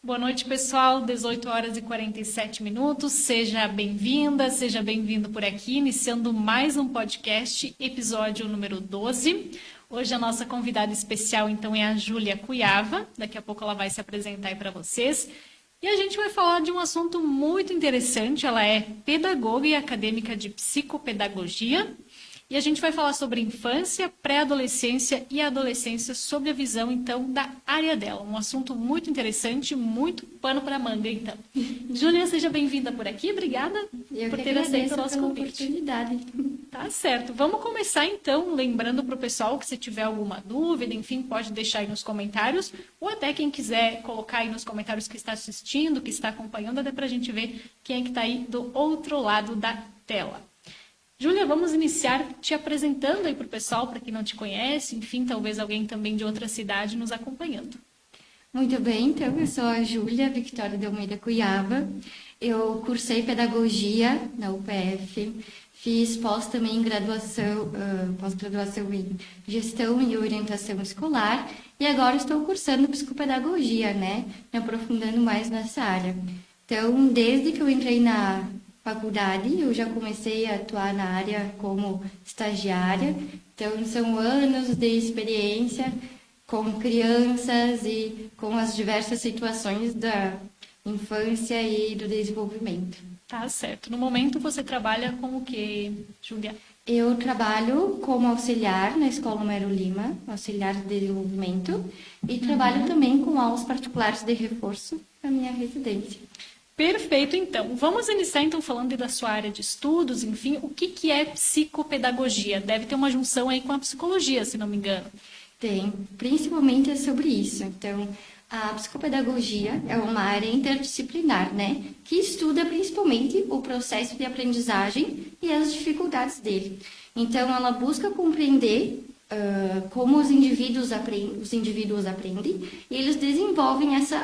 Boa noite, pessoal. 18 horas e 47 minutos. Seja bem-vinda, seja bem-vindo por aqui, iniciando mais um podcast, episódio número 12. Hoje a nossa convidada especial, então, é a Júlia Cuiava. Daqui a pouco ela vai se apresentar aí para vocês. E a gente vai falar de um assunto muito interessante. Ela é pedagoga e acadêmica de psicopedagogia. E a gente vai falar sobre infância, pré-adolescência e adolescência, sob a visão, então, da área dela. Um assunto muito interessante, muito pano para manga, então. Júlia, seja bem-vinda por aqui. Obrigada por ter aceito o nosso convite. Oportunidade. Tá certo. Vamos começar, então, lembrando para o pessoal que se tiver alguma dúvida, enfim, pode deixar aí nos comentários, ou até quem quiser colocar aí nos comentários que está assistindo, que está acompanhando, até para a gente ver quem é que está aí do outro lado da tela. Júlia, vamos iniciar te apresentando aí para o pessoal, para quem não te conhece, enfim, talvez alguém também de outra cidade nos acompanhando. Muito bem, então eu sou a Júlia Victoria de Almeida Cuiava. Eu cursei pedagogia na UPF, fiz pós também em graduação, pós-graduação em gestão e orientação escolar e agora estou cursando psicopedagogia, né, me aprofundando mais nessa área. Então, desde que eu entrei na faculdade, eu já comecei a atuar na área como estagiária, então são anos de experiência com crianças e com as diversas situações da infância e do desenvolvimento. Tá certo. No momento você trabalha com o que, Júlia? Eu trabalho como auxiliar na Escola Homero Lima, auxiliar de desenvolvimento, e trabalho também com aulas particulares de reforço na minha residência. Perfeito, então. Vamos iniciar, então, falando da sua área de estudos, enfim, o que é psicopedagogia? Deve ter uma junção aí com a psicologia, se não me engano. Tem, principalmente é sobre isso. Então, a psicopedagogia é uma área interdisciplinar, né? Que estuda principalmente o processo de aprendizagem e as dificuldades dele. Então, ela busca compreender como os indivíduos aprendem e eles desenvolvem essas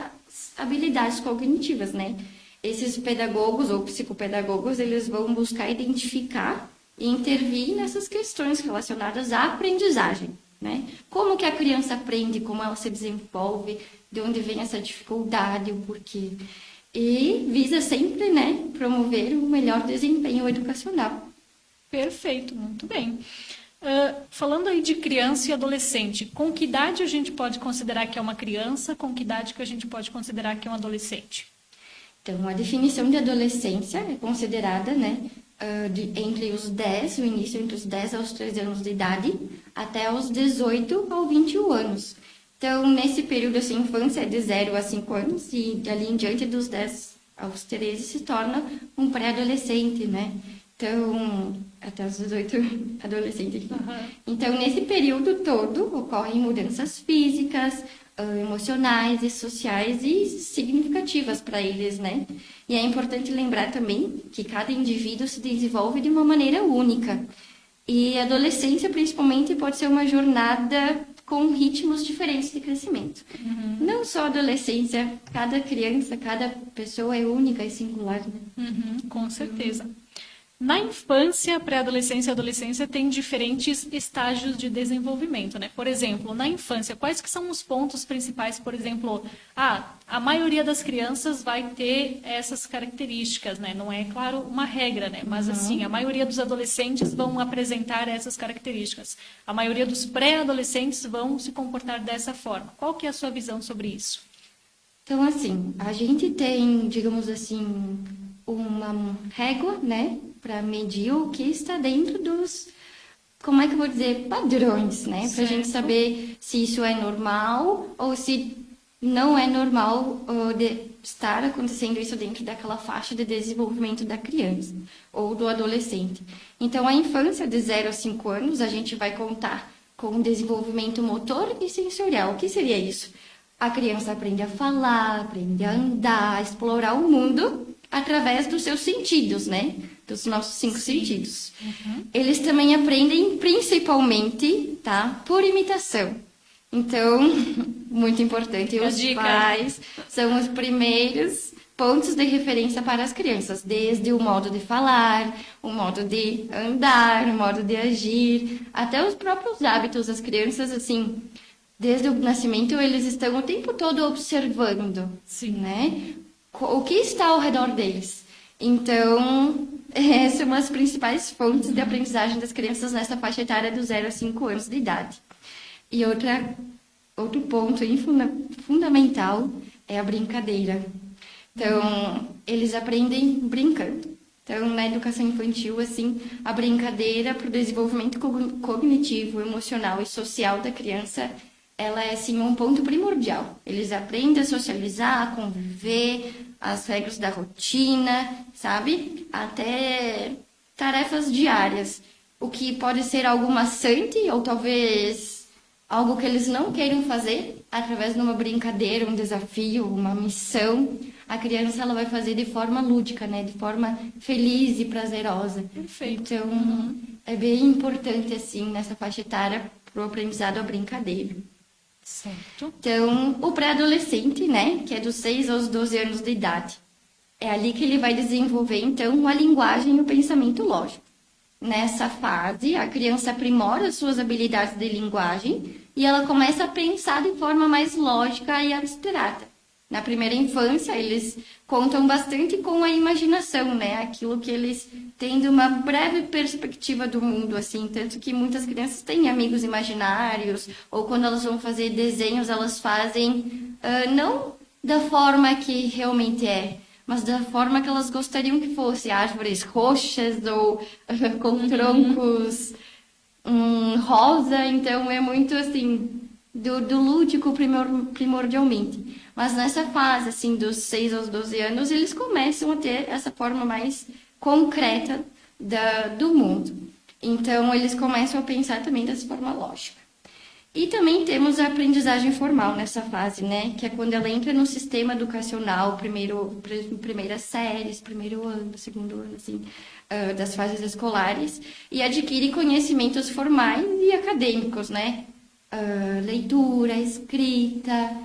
habilidades cognitivas, né? Esses pedagogos ou psicopedagogos, eles vão buscar identificar e intervir nessas questões relacionadas à aprendizagem, né? Como que a criança aprende, como ela se desenvolve, de onde vem essa dificuldade, o porquê. E visa sempre, né, promover o melhor desempenho educacional. Perfeito, muito bem. Falando aí de criança e adolescente, com que idade a gente pode considerar que é uma criança, com que idade que a gente pode considerar que é um adolescente? Então, a definição de adolescência é considerada, né, entre os 10, o início entre os 10 aos 13 anos de idade, até os 18 aos 21 anos. Então, nesse período, assim, infância é de 0 a 5 anos, e ali em diante dos 10 aos 13 se torna um pré-adolescente, né? Então, até os 18 adolescentes. Uhum. Então, nesse período todo, ocorrem mudanças físicas, emocionais e sociais e significativas para eles, né? E é importante lembrar também que cada indivíduo se desenvolve de uma maneira única. E a adolescência, principalmente, pode ser uma jornada com ritmos diferentes de crescimento. Uhum. Não só a adolescência, cada criança, cada pessoa é única e singular, né? Uhum, com certeza. Na infância, pré-adolescência e adolescência tem diferentes estágios de desenvolvimento, né? Por exemplo, na infância, quais que são os pontos principais? Por exemplo, a maioria das crianças vai ter essas características, né? Não é, claro, uma regra, né? Mas, assim, a maioria dos adolescentes vão apresentar essas características. A maioria dos pré-adolescentes vão se comportar dessa forma. Qual que é a sua visão sobre isso? Então, assim, a gente tem, digamos assim, uma régua, né, para medir o que está dentro dos, como é que eu vou dizer, padrões, né, para a gente saber se isso é normal ou se não é normal de estar acontecendo isso dentro daquela faixa de desenvolvimento da criança ou do adolescente. Então, a infância de 0 a 5 anos, a gente vai contar com o desenvolvimento motor e sensorial. O que seria isso? A criança aprende a falar, aprende a andar, a explorar o mundo através dos seus sentidos, né? Dos nossos 5 sentidos. Uhum. Eles também aprendem principalmente, tá? Por imitação. Então, muito importante, os pais são os primeiros pontos de referência para as crianças, desde o modo de falar, o modo de andar, o modo de agir, até os próprios hábitos. As crianças, assim, desde o nascimento, eles estão o tempo todo observando, Sim. né? O que está ao redor deles. Então, essas são as principais fontes de aprendizagem das crianças nessa faixa etária do 0 a 5 anos de idade. E outro ponto fundamental é a brincadeira. Então, eles aprendem brincando. Então, na educação infantil, assim, a brincadeira para o desenvolvimento cognitivo, emocional e social da criança, ela é, assim, um ponto primordial. Eles aprendem a socializar, a conviver, as regras da rotina, sabe? Até tarefas diárias. O que pode ser algo maçante ou talvez algo que eles não queiram fazer, através de uma brincadeira, um desafio, uma missão, a criança ela vai fazer de forma lúdica, né? De forma feliz e prazerosa. Perfeito. Então, é bem importante, assim, nessa faixa etária, para o aprendizado à brincadeira. Certo. Então, o pré-adolescente, né? Que é dos 6 aos 12 anos de idade. É ali que ele vai desenvolver, então, a linguagem e o pensamento lógico. Nessa fase, a criança aprimora suas habilidades de linguagem e ela começa a pensar de forma mais lógica e abstrata. Na primeira infância, eles contam bastante com a imaginação, né? Aquilo que eles têm de uma breve perspectiva do mundo, assim. Tanto que muitas crianças têm amigos imaginários, ou quando elas vão fazer desenhos, elas fazem não da forma que realmente é, mas da forma que elas gostariam que fosse. Árvores roxas ou com troncos rosa. Então, é muito, assim, do lúdico primordialmente. Mas nessa fase, assim, dos 6 aos 12 anos, eles começam a ter essa forma mais concreta do mundo. Então, eles começam a pensar também dessa forma lógica. E também temos a aprendizagem formal nessa fase, né? Que é quando ela entra no sistema educacional, primeiras séries, primeiro ano, segundo ano, assim, das fases escolares, e adquire conhecimentos formais e acadêmicos, né? Leitura, escrita,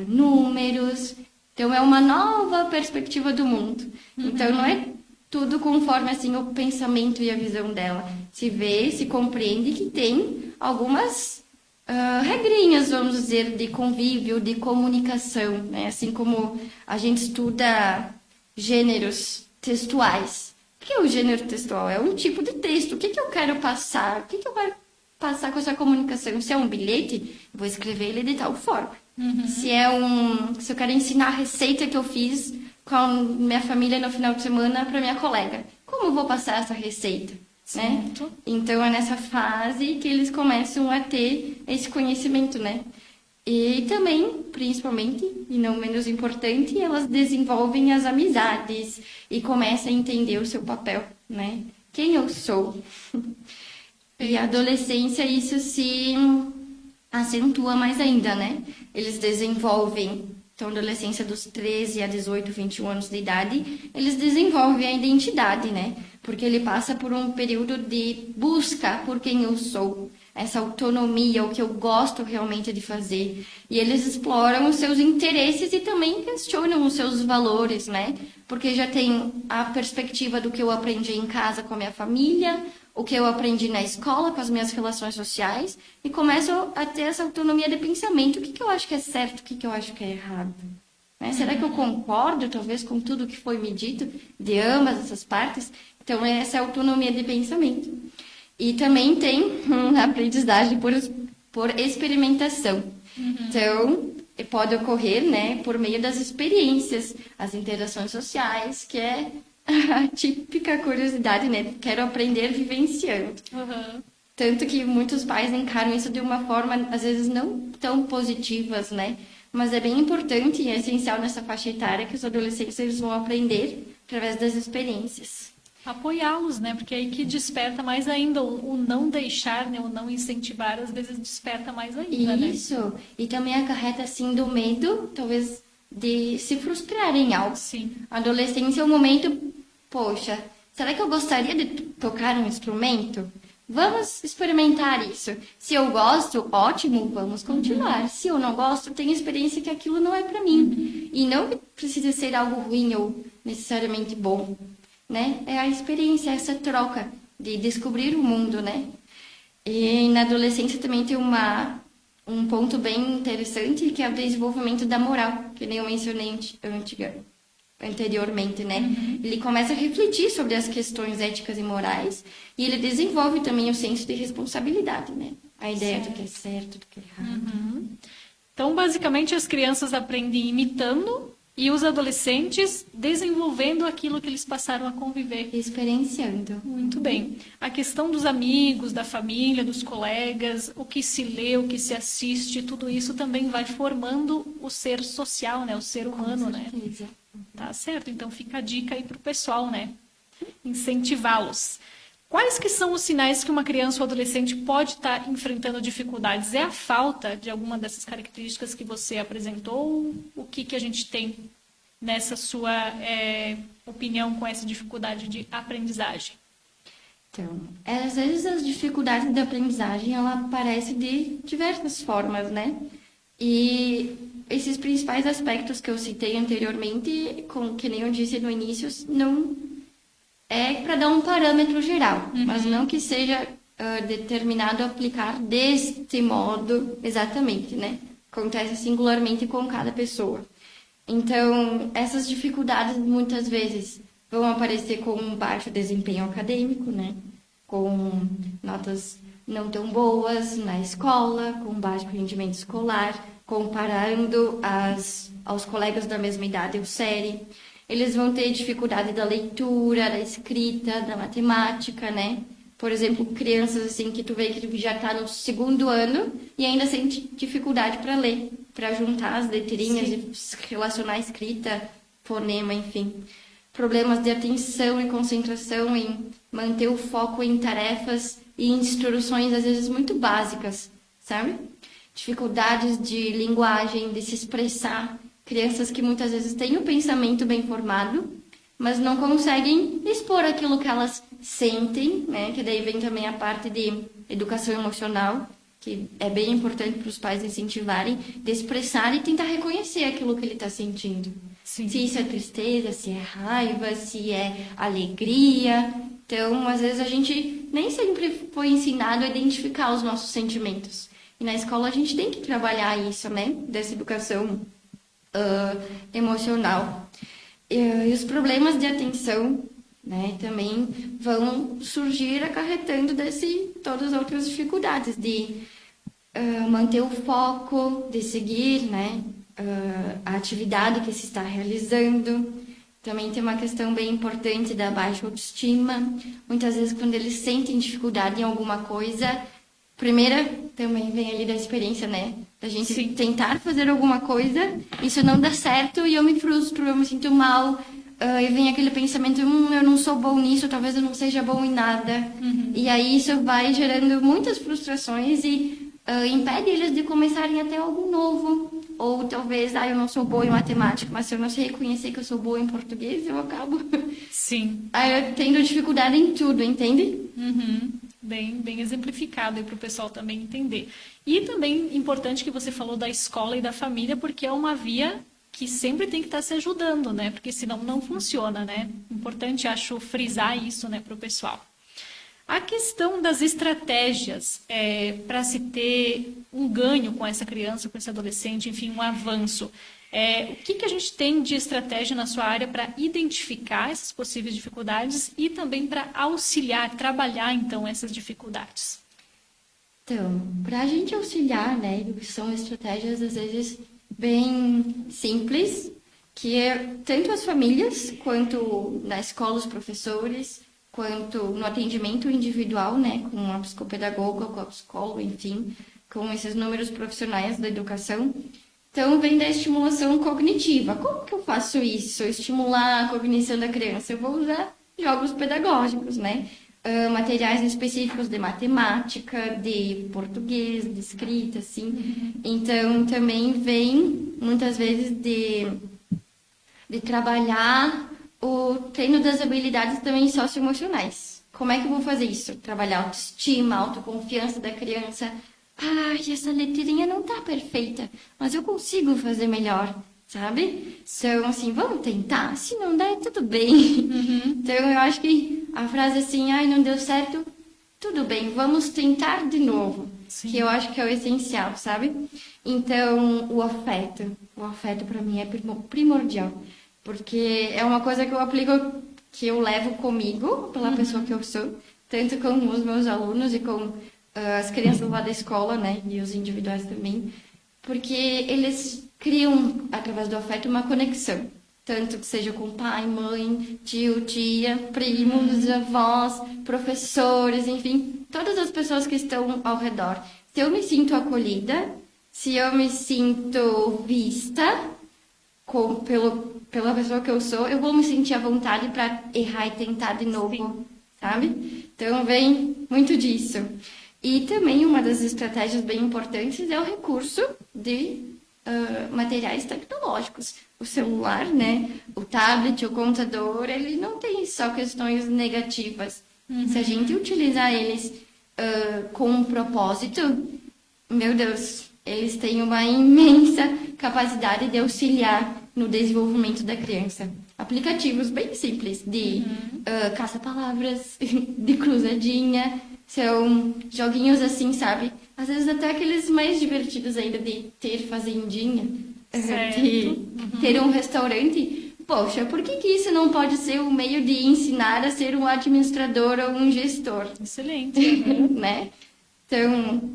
números. Então, é uma nova perspectiva do mundo. Então, não é tudo conforme, assim, o pensamento e a visão dela. Se vê, se compreende que tem algumas regrinhas, vamos dizer, de convívio, de comunicação, né? Assim como a gente estuda gêneros textuais. O que é o gênero textual? É um tipo de texto. O que eu quero passar? O que eu quero passar com essa comunicação? Se é um bilhete, vou escrever ele de tal forma. Se eu quero ensinar a receita que eu fiz com a minha família no final de semana para minha colega, como eu vou passar essa receita? Né? Então, é nessa fase que eles começam a ter esse conhecimento, né? E também, principalmente, e não menos importante, elas desenvolvem as amizades e começam a entender o seu papel, né? Quem eu sou. E a adolescência, isso se acentua mais ainda, né? Eles desenvolvem, então, a adolescência dos 13 a 18, 21 anos de idade, eles desenvolvem a identidade, né? Porque ele passa por um período de busca por quem eu sou, essa autonomia, o que eu gosto realmente de fazer. E eles exploram os seus interesses e também questionam os seus valores, né? Porque já tem a perspectiva do que eu aprendi em casa com a minha família, o que eu aprendi na escola com as minhas relações sociais, e começo a ter essa autonomia de pensamento. O que eu acho que é certo, o que eu acho que é errado? Né? Será que eu concordo, talvez, com tudo que foi me dito de ambas essas partes? Então, essa é a autonomia de pensamento. E também tem a aprendizagem por experimentação. Então, pode ocorrer, né, por meio das experiências, as interações sociais, que é a típica curiosidade, né? Quero aprender vivenciando. Tanto que muitos pais encaram isso de uma forma, às vezes, não tão positivas, né? Mas é bem importante e é essencial nessa faixa etária que os adolescentes eles vão aprender através das experiências. Apoiá-los, né? Porque aí que desperta mais ainda. O não deixar, né? O não incentivar, às vezes desperta mais ainda, né? Isso. E também acarreta, assim, do medo, talvez, de se frustrar em algo. Sim. A adolescência é um momento, poxa, será que eu gostaria de tocar um instrumento? Vamos experimentar isso. Se eu gosto, ótimo, vamos continuar. Se eu não gosto, tenho experiência que aquilo não é para mim. E não precisa ser algo ruim ou necessariamente bom, né? É a experiência, essa troca de descobrir o mundo, né? E na adolescência também tem uma um ponto bem interessante, que é o desenvolvimento da moral, que nem eu mencionei anteriormente, né? Ele começa a refletir sobre as questões éticas e morais e ele desenvolve também o senso de responsabilidade, né? A ideia do que é certo, do que é errado. Então, basicamente, as crianças aprendem imitando e os adolescentes desenvolvendo aquilo que eles passaram a conviver. Experienciando. Muito bem. A questão dos amigos, da família, dos colegas, o que se lê, o que se assiste, tudo isso também vai formando o ser social, né? O ser humano, né? Certeza. Tá certo? Então fica a dica aí pro pessoal, né? Incentivá-los. Quais que são os sinais que uma criança ou adolescente pode estar enfrentando dificuldades? É a falta de alguma dessas características que você apresentou? O que a gente tem nessa sua opinião com essa dificuldade de aprendizagem? Então, às vezes as dificuldades da aprendizagem, ela aparece de diversas formas, né? E esses principais aspectos que eu citei anteriormente, que nem eu disse no início, não é para dar um parâmetro geral, mas não que seja determinado a aplicar deste modo exatamente, né? Acontece singularmente com cada pessoa. Então, essas dificuldades muitas vezes vão aparecer com um baixo desempenho acadêmico, né? Com notas não tão boas na escola, com baixo rendimento escolar, comparando aos colegas da mesma idade ou série. Eles vão ter dificuldade da leitura, da escrita, da matemática, né? Por exemplo, crianças assim que tu vê que já tá no segundo ano e ainda sente dificuldade para ler, para juntar as letrinhas e relacionar a escrita, fonema, enfim. Problemas de atenção e concentração em manter o foco em tarefas e instruções às vezes muito básicas, sabe? Dificuldades de linguagem, de se expressar. Crianças que muitas vezes têm o pensamento bem formado, mas não conseguem expor aquilo que elas sentem, né? Que daí vem também a parte de educação emocional, que é bem importante para os pais incentivarem, de expressar e tentar reconhecer aquilo que ele está sentindo. Sim. Se isso é tristeza, se é raiva, se é alegria. Então, às vezes a gente nem sempre foi ensinado a identificar os nossos sentimentos. E na escola a gente tem que trabalhar isso, né? Dessa educação emocional. E os problemas de atenção, né, também vão surgir acarretando todas as outras dificuldades de manter o foco, de seguir, né, a atividade que se está realizando. Também tem uma questão bem importante da baixa autoestima. Muitas vezes, quando eles sentem dificuldade em alguma coisa, primeira também vem ali da experiência, né? Da gente tentar fazer alguma coisa, isso não dá certo e eu me frustro, eu me sinto mal. E vem aquele pensamento, eu não sou bom nisso, talvez eu não seja bom em nada. E aí isso vai gerando muitas frustrações e impede eles de começarem até algo novo. Ou talvez, eu não sou boa em matemática, mas se eu não sei reconhecer que eu sou boa em português, eu acabo tendo dificuldade em tudo, entende? Bem exemplificado aí para o pessoal também entender. E também importante que você falou da escola e da família, porque é uma via que sempre tem que estar se ajudando, né? Porque senão não funciona, né? Importante, acho, frisar isso, né, para o pessoal. A questão das estratégias para se ter um ganho com essa criança, com esse adolescente, enfim, um avanço. O que a gente tem de estratégia na sua área para identificar essas possíveis dificuldades e também para auxiliar, trabalhar, então, essas dificuldades? Então, para a gente auxiliar, né, são estratégias, às vezes, bem simples, que tanto as famílias, quanto na escola os professores, quanto no atendimento individual, né, com a psicopedagoga, com a psicóloga, enfim, com esses números profissionais da educação. Então, vem da estimulação cognitiva. Como que eu faço isso? Estimular a cognição da criança? Eu vou usar jogos pedagógicos, né? Materiais específicos de matemática, de português, de escrita, assim. Então, também vem, muitas vezes, de trabalhar o treino das habilidades também socioemocionais. Como é que eu vou fazer isso? Trabalhar a autoestima, a autoconfiança da criança. Essa letrinha não tá perfeita, mas eu consigo fazer melhor, sabe? Então, assim, vamos tentar? Se não der, tudo bem. Então, eu acho que a frase assim, não deu certo, tudo bem, vamos tentar de novo. Sim. Que eu acho que é o essencial, sabe? Então, o afeto para mim é primordial, porque é uma coisa que eu aplico, que eu levo comigo, pela pessoa que eu sou, tanto com os meus alunos e com as crianças lá da escola, né? E os individuais também, porque eles criam, através do afeto, uma conexão. Tanto que seja com pai, mãe, tio, tia, primos, avós, professores, enfim, todas as pessoas que estão ao redor. Se eu me sinto acolhida, se eu me sinto vista pela pessoa que eu sou, eu vou me sentir à vontade para errar e tentar de novo, Sim. sabe? Então vem muito disso. E também uma das estratégias bem importantes é o recurso de materiais tecnológicos. O celular, né? O tablet, o computador, ele não tem só questões negativas. Se a gente utilizar eles com um propósito, meu Deus, eles têm uma imensa capacidade de auxiliar no desenvolvimento da criança. Aplicativos bem simples de caça-palavras, de cruzadinha, são joguinhos assim, sabe? Às vezes até aqueles mais divertidos ainda de ter fazendinha, de ter um restaurante. Poxa, por que isso não pode ser um meio de ensinar a ser um administrador ou um gestor? Excelente. Né? Então,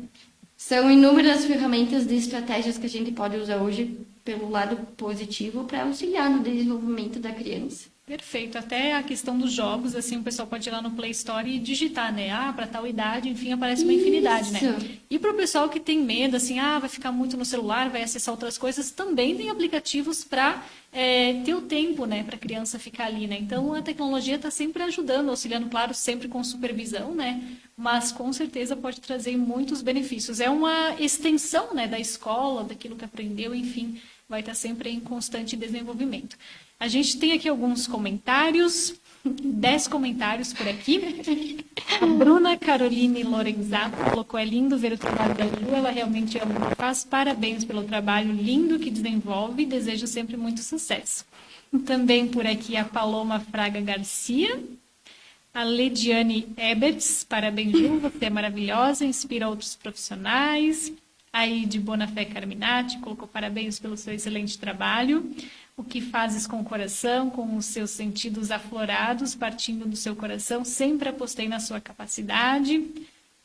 são inúmeras ferramentas de estratégias que a gente pode usar hoje pelo lado positivo para auxiliar no desenvolvimento da criança. Perfeito. Até a questão dos jogos, assim, o pessoal pode ir lá no Play Store e digitar, né? Ah, para tal idade, enfim, aparece uma infinidade, né? E para o pessoal que tem medo, assim, vai ficar muito no celular, vai acessar outras coisas, também tem aplicativos para ter o tempo, né, para a criança ficar ali, né? Então, a tecnologia está sempre ajudando, auxiliando, claro, sempre com supervisão, né? Mas, com certeza, pode trazer muitos benefícios. É uma extensão, né, da escola, daquilo que aprendeu, enfim, vai estar sempre em constante desenvolvimento. A gente tem aqui alguns comentários, 10 comentários por aqui. A Bruna Caroline Lorenzato colocou: é lindo ver o trabalho da Ju, ela realmente ama o que faz. Parabéns pelo trabalho lindo que desenvolve e desejo sempre muito sucesso. Também por aqui a Paloma Fraga Garcia. A Lediane Eberts: parabéns, Ju, você é maravilhosa, inspira outros profissionais. A Ide Bonafé Carminati colocou: parabéns pelo seu excelente trabalho. O que fazes com o coração, com os seus sentidos aflorados, partindo do seu coração, sempre apostei na sua capacidade.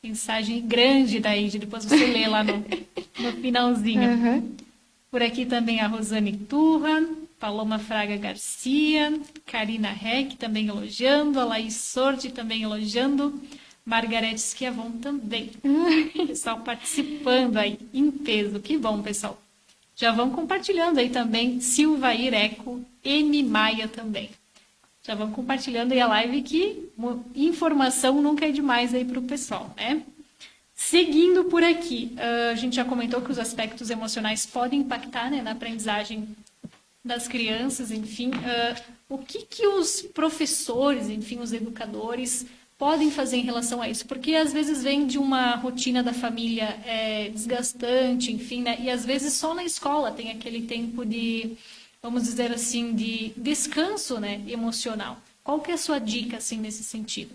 Mensagem grande da Ide, depois você lê lá no finalzinho. Por aqui também a Rosane Turra, Paloma Fraga Garcia, Karina Reck também elogiando, a Laís Sordi também elogiando, Margarete Schiavon também. Pessoal participando aí, em peso. Que bom, pessoal. Já vão compartilhando aí também, Silvair Eco, M. Maia também. Já vão compartilhando aí a live, que informação nunca é demais aí para o pessoal, né? Seguindo por aqui, a gente já comentou que os aspectos emocionais podem impactar, né, na aprendizagem das crianças, enfim. O que os professores, enfim, os educadores podem fazer em relação a isso? Porque às vezes vem de uma rotina da família desgastante, enfim, né? E às vezes só na escola tem aquele tempo de, vamos dizer assim, de descanso, né, emocional. Qual que é a sua dica, assim, nesse sentido?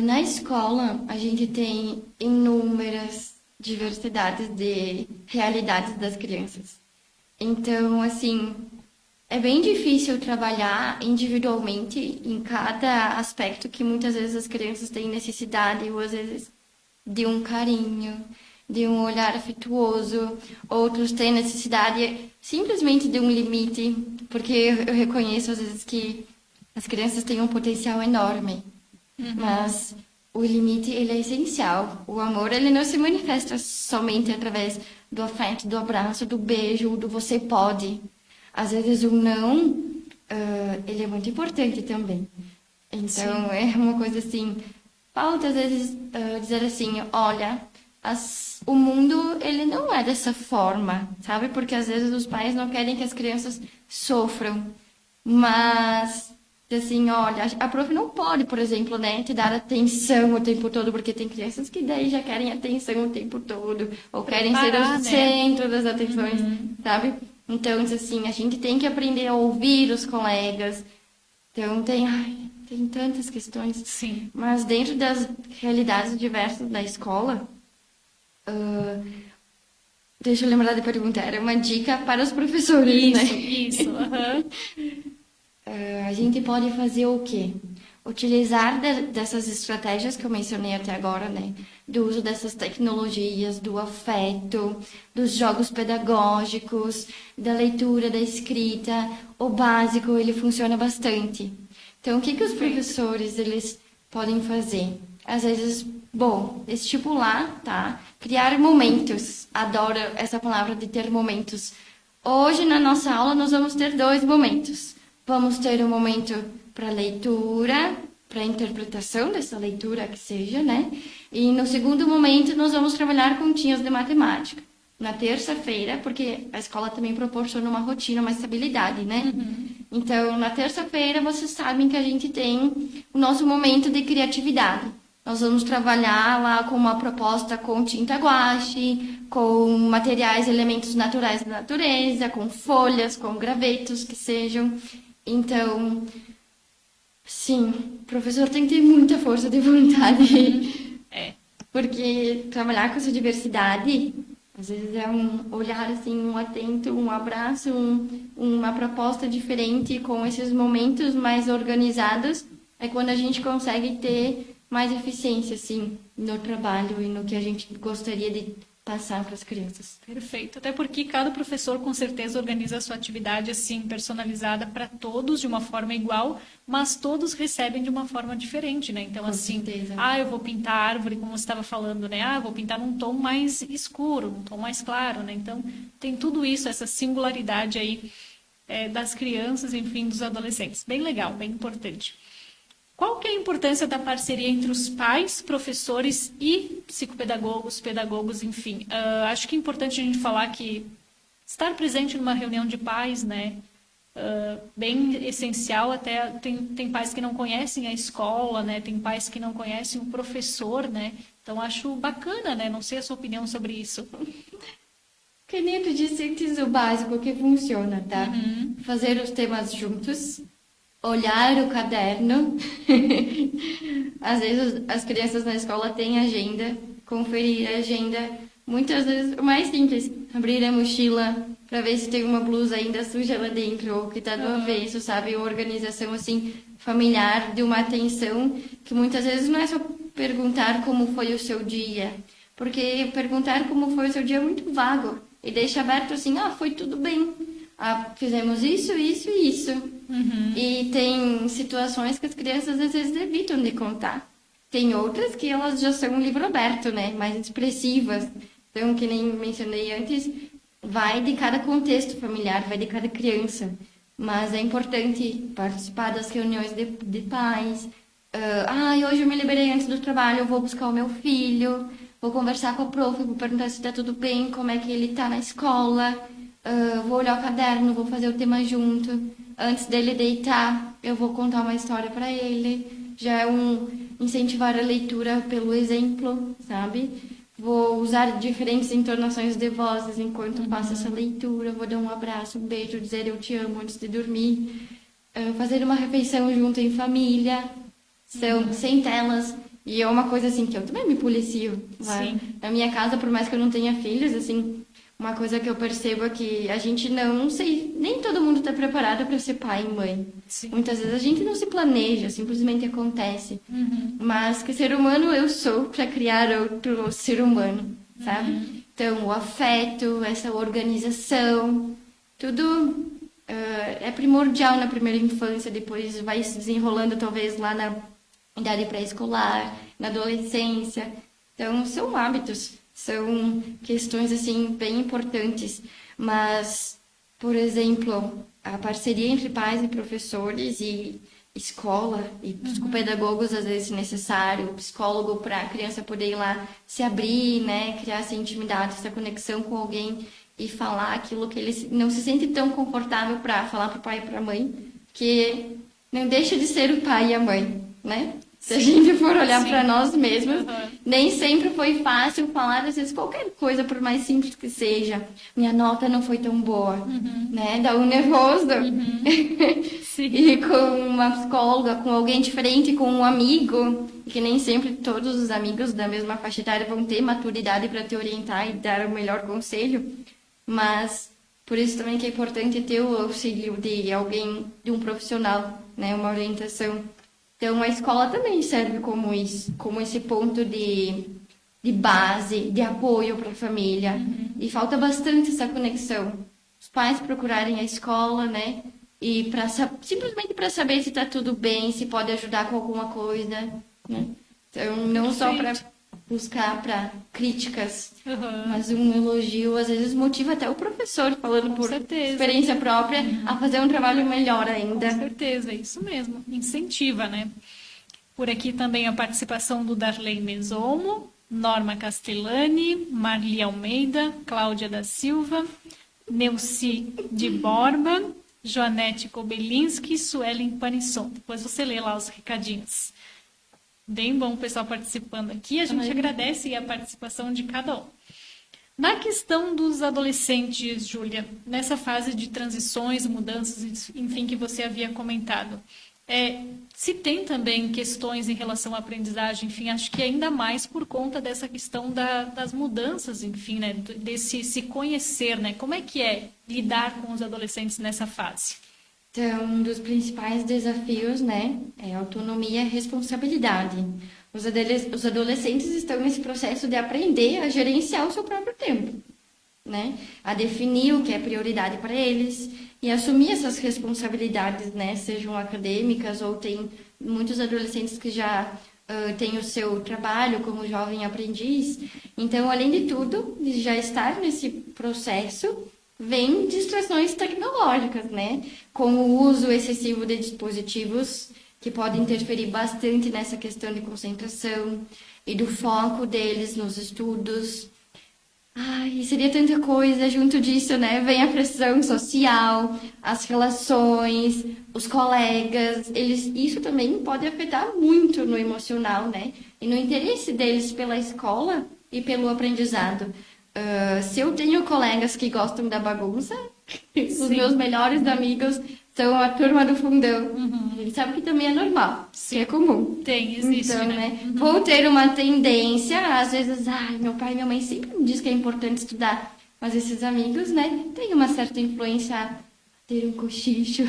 Na escola, a gente tem inúmeras diversidades de realidades das crianças. Então, assim, é bem difícil trabalhar individualmente em cada aspecto que muitas vezes as crianças têm necessidade, ou às vezes de um carinho, de um olhar afetuoso. Outros têm necessidade simplesmente de um limite, porque eu reconheço às vezes que as crianças têm um potencial enorme, mas o limite, ele é essencial. O amor, ele não se manifesta somente através do afeto, do abraço, do beijo, do você pode. Às vezes o não, ele é muito importante também. Então, é uma coisa assim, falta às vezes dizer assim, olha, o mundo, ele não é dessa forma, sabe? Porque às vezes os pais não querem que as crianças sofram, mas, assim, olha, a prof não pode, por exemplo, né, te dar atenção o tempo todo, porque tem crianças que daí já querem atenção o tempo todo, ou querem ser o centro das atenções, sabe? Então, assim, a gente tem que aprender a ouvir os colegas. Então, tem tantas questões. Sim. Mas dentro das realidades diversas da escola, deixa eu lembrar da pergunta, era uma dica para os professores, né? Isso. Aham. A gente pode fazer o quê? Utilizar dessas estratégias que eu mencionei até agora, né? Do uso dessas tecnologias, do afeto, dos jogos pedagógicos, da leitura, da escrita. O básico, ele funciona bastante. Então, o que que os professores, eles podem fazer? Às vezes, bom, estipular, tá? Criar momentos. Adoro essa palavra de ter momentos. Hoje, na nossa aula, nós vamos ter 2 momentos. Vamos ter um momento para leitura, para interpretação dessa leitura que seja, né? E no segundo momento nós vamos trabalhar continhas de matemática. Na terça-feira, porque a escola também proporciona uma rotina, uma estabilidade, né? Então, na terça-feira, vocês sabem que a gente tem o nosso momento de criatividade. Nós vamos trabalhar lá com uma proposta com tinta guache, com materiais, elementos naturais da natureza, com folhas, com gravetos que sejam. Então, sim, o professor tem que ter muita força de vontade. Porque trabalhar com essa diversidade, às vezes é um olhar assim, um atento, um abraço, uma proposta diferente com esses momentos mais organizados, é quando a gente consegue ter mais eficiência, assim, no trabalho e no que a gente gostaria de passar para as crianças. Perfeito. Até porque cada professor com certeza organiza a sua atividade assim personalizada para todos de uma forma igual, mas todos recebem de uma forma diferente, né? Então Com assim, certeza. eu vou pintar a árvore como você estava falando, né? Eu vou pintar num tom mais escuro, num tom mais claro, né? Então tem tudo isso, essa singularidade aí das crianças, enfim, dos adolescentes. Bem legal, bem importante. Qual que é a importância da parceria entre os pais, professores e psicopedagogos, pedagogos, enfim? Acho que é importante a gente falar que estar presente numa reunião de pais, né, bem essencial, até tem pais que não conhecem a escola, né, tem pais que não conhecem o professor, né, então acho bacana, né, não sei a sua opinião sobre isso. Que nem tu disse antes, o básico que funciona, tá? Fazer os temas juntos, olhar o caderno. Às vezes as crianças na escola têm agenda, conferir a agenda. Muitas vezes o mais simples, abrir a mochila para ver se tem uma blusa ainda suja lá dentro ou que tá do avesso, sabe? Uma organização assim familiar, de uma atenção que muitas vezes não é só perguntar como foi o seu dia, porque perguntar como foi o seu dia é muito vago e deixa aberto assim, foi tudo bem. Fizemos isso, isso e isso. E tem situações que as crianças às vezes evitam de contar. Tem outras que elas já são um livro aberto, né? Mais expressivas. Então, que nem mencionei antes, vai de cada contexto familiar, vai de cada criança. Mas é importante participar das reuniões de pais. Hoje eu me liberei antes do trabalho, eu vou buscar o meu filho, vou conversar com a prof, vou perguntar se está tudo bem, como é que ele está na escola. Vou olhar o caderno, vou fazer o tema junto. Antes dele deitar, eu vou contar uma história para ele. Já é incentivar a leitura pelo exemplo, sabe? Vou usar diferentes entonações de vozes enquanto faço essa leitura. Vou dar um abraço, um beijo, dizer eu te amo antes de dormir. Fazer uma refeição junto em família, sem telas. E é uma coisa assim que eu também me policio. Sim. Na minha casa, por mais que eu não tenha filhos, assim, uma coisa que eu percebo é que a gente não sei, nem todo mundo está preparado para ser pai e mãe. Sim. Muitas vezes a gente não se planeja, simplesmente acontece. Mas que ser humano eu sou para criar outro ser humano, sabe? Então, o afeto, essa organização, tudo é primordial na primeira infância, depois vai se desenrolando talvez lá na idade pré-escolar, na adolescência. Então, são hábitos. São questões, assim, bem importantes. Mas, por exemplo, a parceria entre pais e professores e escola e psicopedagogos, às vezes, necessário. O psicólogo para a criança poder ir lá se abrir, né? Criar essa intimidade, essa conexão com alguém e falar aquilo que ele não se sente tão confortável para falar para o pai e para a mãe. Que não deixa de ser o pai e a mãe, né? Se a gente for olhar Sim. para nós mesmos, Aham. nem sempre foi fácil falar, às vezes, qualquer coisa, por mais simples que seja. Minha nota não foi tão boa, né? Dá um nervoso. Sim. E com uma psicóloga, com alguém diferente, com um amigo, que nem sempre todos os amigos da mesma faixa etária vão ter maturidade para te orientar e dar o melhor conselho, mas por isso também que é importante ter o auxílio de alguém, de um profissional, né, uma orientação. Então a escola também serve como isso, como esse ponto de base, de apoio para a família. E falta bastante essa conexão. Os pais procurarem a escola, né? E simplesmente para saber se está tudo bem, se pode ajudar com alguma coisa, né? Então, não só para buscar para críticas, Aham. mas um elogio às vezes motiva até o professor, falando por certeza. experiência própria, a fazer um trabalho melhor Com ainda. certeza, é isso mesmo. Incentiva, né? Por aqui também a participação do Darley Mesomo, Norma Castellani, Marli Almeida, Cláudia da Silva, Neuci de Borba, Joanete Kobelinski e Suelen Panisson. Depois você lê lá os recadinhos. Bem bom o pessoal participando aqui. A gente agradece a participação de cada um. Na questão dos adolescentes, Júlia, nessa fase de transições, mudanças, enfim, que você havia comentado, se tem também questões em relação à aprendizagem, enfim, acho que ainda mais por conta dessa questão das mudanças, enfim, né, desse se conhecer, né? Como é que é lidar com os adolescentes nessa fase? Então, um dos principais desafios, né, é autonomia e responsabilidade. Os adolescentes estão nesse processo de aprender a gerenciar o seu próprio tempo, né, a definir o que é prioridade para eles e assumir essas responsabilidades, né, sejam acadêmicas ou tem muitos adolescentes que já têm o seu trabalho como jovem aprendiz. Então, além de tudo, de já estar nesse processo, vem distrações tecnológicas, né? Com o uso excessivo de dispositivos que podem interferir bastante nessa questão de concentração e do foco deles nos estudos. Ai, seria tanta coisa junto disso, né? Vem a pressão social, as relações, os colegas, isso também pode afetar muito no emocional, né? E no interesse deles pela escola e pelo aprendizado. Se eu tenho colegas que gostam da bagunça, os meus melhores amigos são a turma do fundão. A gente sabe que também é normal, que é comum. Existe, Então, né? Vou ter uma tendência, às vezes, meu pai e minha mãe sempre me diz que é importante estudar, mas esses amigos, né, têm uma certa influência a ter um cochicho,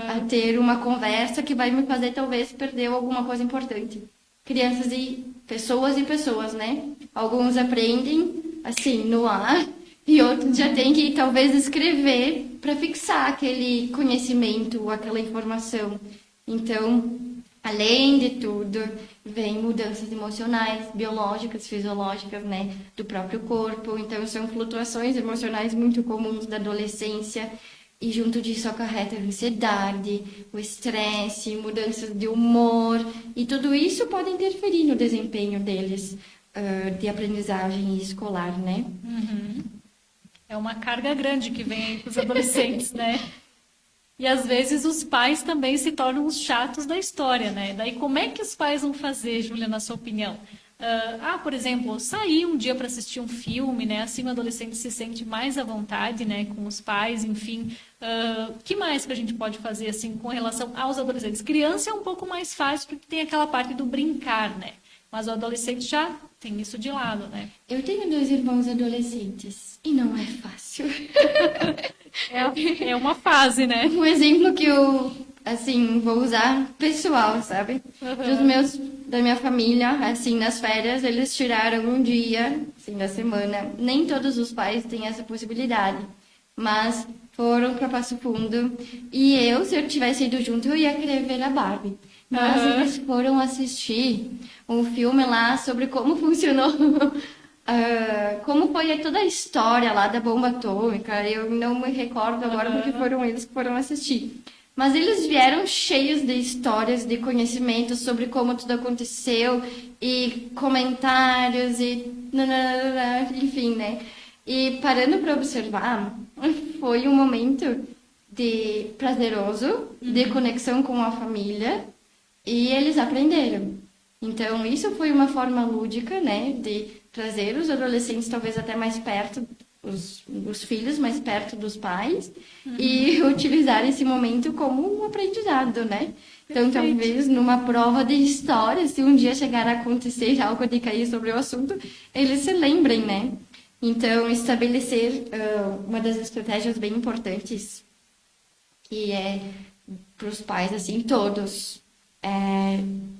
a ter uma conversa que vai me fazer talvez perder alguma coisa importante. Crianças e pessoas, né? Alguns aprendem assim, no ar, e outros já tem que talvez escrever para fixar aquele conhecimento, aquela informação. Então, além de tudo, vem mudanças emocionais, biológicas, fisiológicas, né, do próprio corpo. Então, são flutuações emocionais muito comuns da adolescência. E junto disso acarreta a ansiedade, o estresse, mudanças de humor. E tudo isso pode interferir no desempenho deles de aprendizagem escolar, né? É uma carga grande que vem aí para os adolescentes, né? E às vezes os pais também se tornam os chatos da história, né? Daí como é que os pais vão fazer, Júlia, na sua opinião? Por exemplo, sair um dia para assistir um filme, né? Assim o adolescente se sente mais à vontade, né? Com os pais, enfim. Que mais que a gente pode fazer, assim, com relação aos adolescentes? Criança é um pouco mais fácil porque tem aquela parte do brincar, né? Mas o adolescente já tem isso de lado, né? Eu tenho 2 irmãos adolescentes e não é fácil. É uma fase, né? Um exemplo que eu, assim, vou usar pessoal, sabe? Da minha família, assim, nas férias, eles tiraram um dia, assim, da semana. Nem todos os pais têm essa possibilidade, mas foram para Passo Fundo. E eu, se eu tivesse ido junto, eu ia querer ver a Barbie. Mas eles foram assistir um filme lá sobre como funcionou, como foi toda a história lá da bomba atômica. Eu não me recordo agora porque foram eles que foram assistir. Mas eles vieram cheios de histórias, de conhecimentos sobre como tudo aconteceu e comentários e enfim, né? E parando para observar, foi um momento de prazeroso, de conexão com a família. E eles aprenderam. Então, isso foi uma forma lúdica, né, de trazer os adolescentes talvez até mais perto, os filhos mais perto dos pais, e utilizar esse momento como um aprendizado, né? Então, talvez numa prova de história, se um dia chegar a acontecer algo de cair sobre o assunto, eles se lembrem, né? Então, estabelecer uma das estratégias bem importantes, que é para os pais, assim, todos,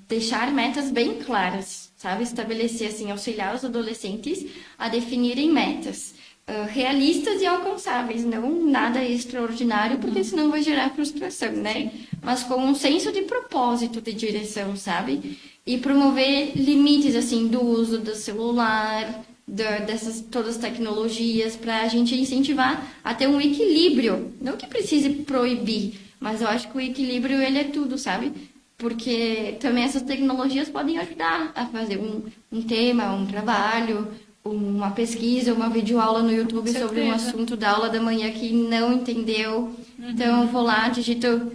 deixar metas bem claras, sabe? Estabelecer, assim, auxiliar os adolescentes a definirem metas realistas e alcançáveis, não nada extraordinário, porque senão vai gerar frustração, né? Sim. Mas com um senso de propósito, de direção, sabe? E promover limites, assim, do uso do celular, dessas todas as tecnologias, para a gente incentivar a ter um equilíbrio. Não que precise proibir, mas eu acho que o equilíbrio, ele é tudo, sabe? Porque também essas tecnologias podem ajudar a fazer um tema, um trabalho, uma pesquisa, uma videoaula no YouTube sobre um assunto da aula da manhã que não entendeu. Então, eu vou lá, digito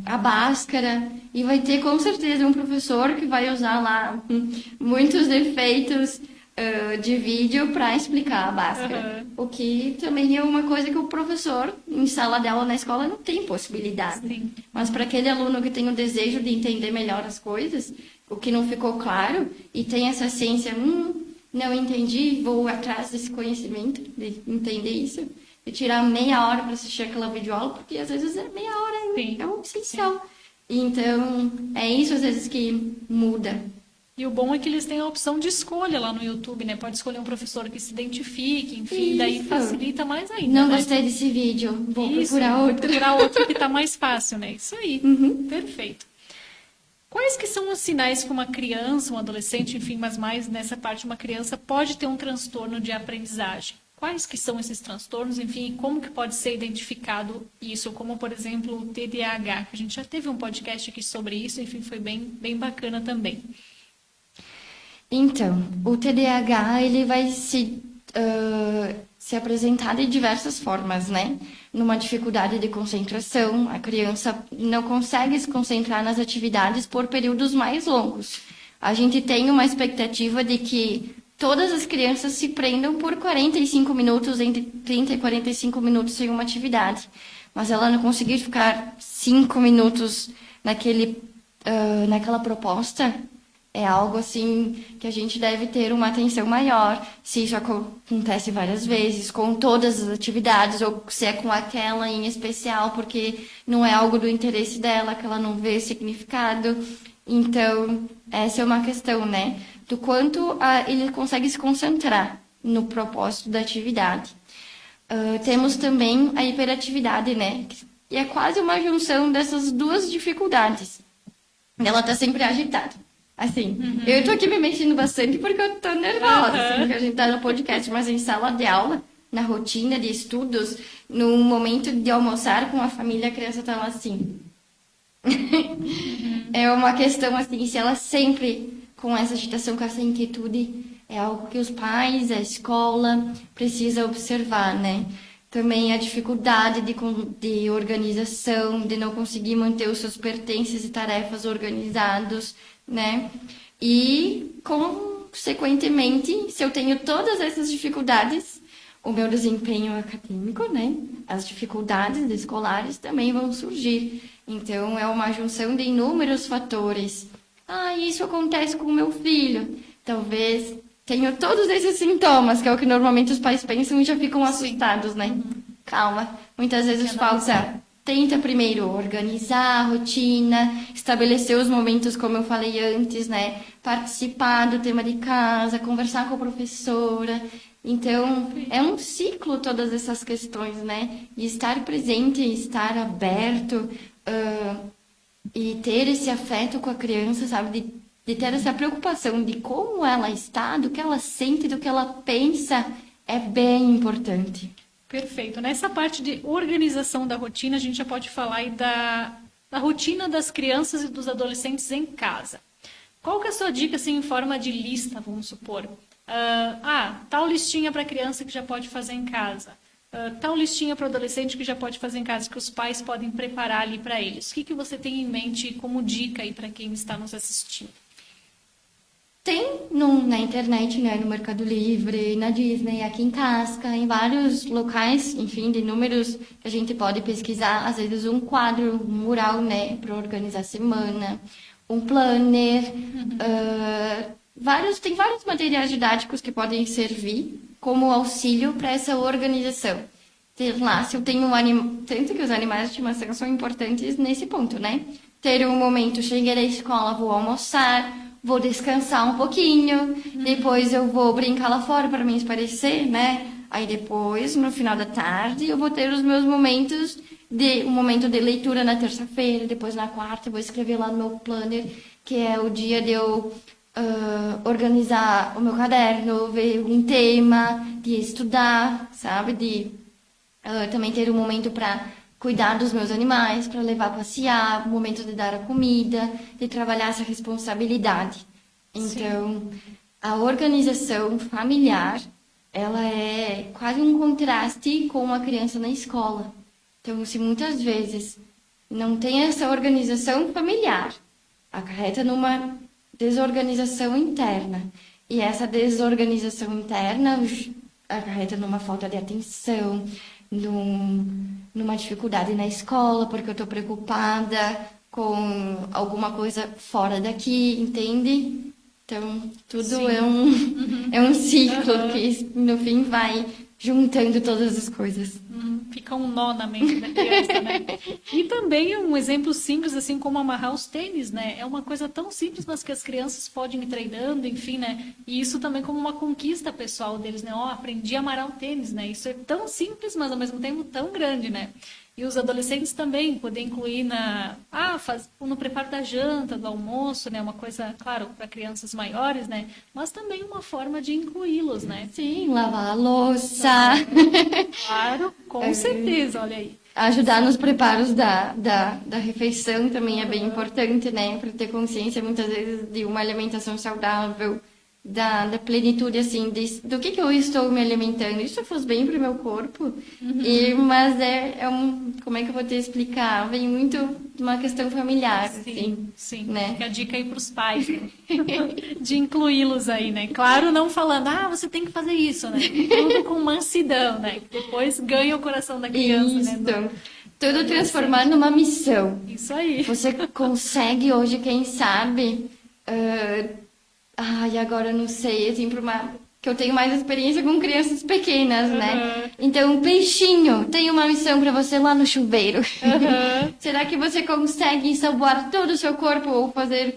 a Bhaskara e vai ter com certeza um professor que vai usar lá muitos efeitos de vídeo para explicar a Bhaskara. O que também é uma coisa que o professor em sala de aula na escola não tem possibilidade. Sim. Mas para aquele aluno que tem o desejo de entender melhor as coisas, o que não ficou claro e tem essa ciência, não entendi, vou atrás desse conhecimento, de entender isso, de tirar meia hora para assistir aquela videoaula, porque às vezes meia hora é o essencial. Então, é isso às vezes que muda. E o bom é que eles têm a opção de escolha lá no YouTube, né? Pode escolher um professor que se identifique, enfim, daí facilita mais ainda. Não né? gostei desse vídeo, vou Isso, procurar outro. procurar outro que tá mais fácil, né? Isso aí, perfeito. Quais que são os sinais que uma criança, um adolescente, enfim, mas mais nessa parte, uma criança pode ter um transtorno de aprendizagem? Quais que são esses transtornos, enfim, e como que pode ser identificado isso, como, por exemplo, o TDAH, que a gente já teve um podcast aqui sobre isso, enfim, foi bem bacana também. Então, o TDAH, ele vai se apresentar de diversas formas, né? Numa dificuldade de concentração, a criança não consegue se concentrar nas atividades por períodos mais longos. A gente tem uma expectativa de que todas as crianças se prendam por 45 minutos, entre 30 e 45 minutos em uma atividade. Mas ela não conseguir ficar 5 minutos naquela proposta, é algo assim que a gente deve ter uma atenção maior, se isso acontece várias vezes, com todas as atividades, ou se é com aquela em especial, porque não é algo do interesse dela, que ela não vê significado. Então, essa é uma questão, né? Do quanto ele consegue se concentrar no propósito da atividade. Temos também a hiperatividade, né? E é quase uma junção dessas duas dificuldades. Ela tá sempre agitada. Assim, eu tô aqui me mexendo bastante porque eu tô nervosa, assim, porque a gente tá no podcast, mas em sala de aula, na rotina de estudos, no momento de almoçar com a família, a criança tá lá assim. É uma questão, assim, se ela sempre com essa agitação, com essa inquietude, é algo que os pais, a escola, precisa observar, né? Também a dificuldade de organização, de não conseguir manter os seus pertences e tarefas organizados, né? E, consequentemente, se eu tenho todas essas dificuldades, o meu desempenho acadêmico, né? As dificuldades escolares também vão surgir. Então, é uma junção de inúmeros fatores. Isso acontece com o meu filho. Talvez tenho todos esses sintomas, que é o que normalmente os pais pensam e já ficam assustados, né? Calma. Muitas vezes falta... Tenta primeiro organizar a rotina, estabelecer os momentos, como eu falei antes, né? Participar do tema de casa, conversar com a professora. Então, é um ciclo todas essas questões, né? E estar presente, estar aberto e ter esse afeto com a criança, sabe? De ter essa preocupação de como ela está, do que ela sente, do que ela pensa, é bem importante. Perfeito. Nessa parte de organização da rotina, a gente já pode falar aí da rotina das crianças e dos adolescentes em casa. Qual que é a sua dica, assim, em forma de lista, vamos supor? Tal listinha para criança que já pode fazer em casa. tal listinha para o adolescente que já pode fazer em casa, que os pais podem preparar ali para eles. O que você tem em mente como dica aí para quem está nos assistindo? Tem na internet, né, no Mercado Livre, na Disney, aqui em Casca, em vários locais, enfim, de números que a gente pode pesquisar, às vezes um quadro, um mural, né, para organizar a semana, um planner, tem vários materiais didáticos que podem servir como auxílio para essa organização. Ter lá, se eu tenho tanto que os animais de estimação são importantes nesse ponto, né? Ter um momento, cheguei da escola, vou almoçar, vou descansar um pouquinho, depois eu vou brincar lá fora para me espairecer, né? Aí depois, no final da tarde, eu vou ter os meus momentos um momento de leitura na terça-feira, depois na quarta eu vou escrever lá no meu planner, que é o dia de eu organizar o meu caderno, ver um tema, de estudar, sabe? De também ter um momento para cuidar dos meus animais, para levar a passear, o momento de dar a comida, de trabalhar essa responsabilidade. Então, a organização familiar, ela é quase um contraste com uma criança na escola. Então, se muitas vezes não tem essa organização familiar, acarreta numa desorganização interna. E essa desorganização interna acarreta numa falta de atenção, numa dificuldade na escola, porque eu estou preocupada com alguma coisa fora daqui, entende? Então, tudo é um ciclo que, no fim, vai juntando todas as coisas. Fica um nó na mente da criança, né? E também um exemplo simples, assim como amarrar os tênis, né? É uma coisa tão simples, mas que as crianças podem ir treinando, enfim, né? E isso também como uma conquista pessoal deles, né? Ó, aprendi a amarrar o tênis, né? Isso é tão simples, mas ao mesmo tempo tão grande, né? E os adolescentes também poder incluir no preparo da janta, do almoço, né? Uma coisa, claro, para crianças maiores, né? Mas também uma forma de incluí-los, né? Sim, lavar a louça. Claro, com certeza, olha aí. Ajudar nos preparos da refeição também é bem importante, né? Para ter consciência, muitas vezes, de uma alimentação saudável, da plenitude, assim, do que eu estou me alimentando. Isso faz bem para o meu corpo, mas como é que eu vou te explicar? Vem muito de uma questão familiar, sim. Né? Fica a dica aí para os pais, né? De incluí-los aí, né? Claro, não falando, você tem que fazer isso, né? Tudo com mansidão, né? Que depois ganha o coração da criança, isso. né? Tudo transformar numa missão. Isso aí. Você consegue hoje, quem sabe... agora eu não sei, assim, que eu tenho mais experiência com crianças pequenas, né? Então, peixinho, tem uma missão para você lá no chuveiro. Será que você consegue ensaboar todo o seu corpo ou fazer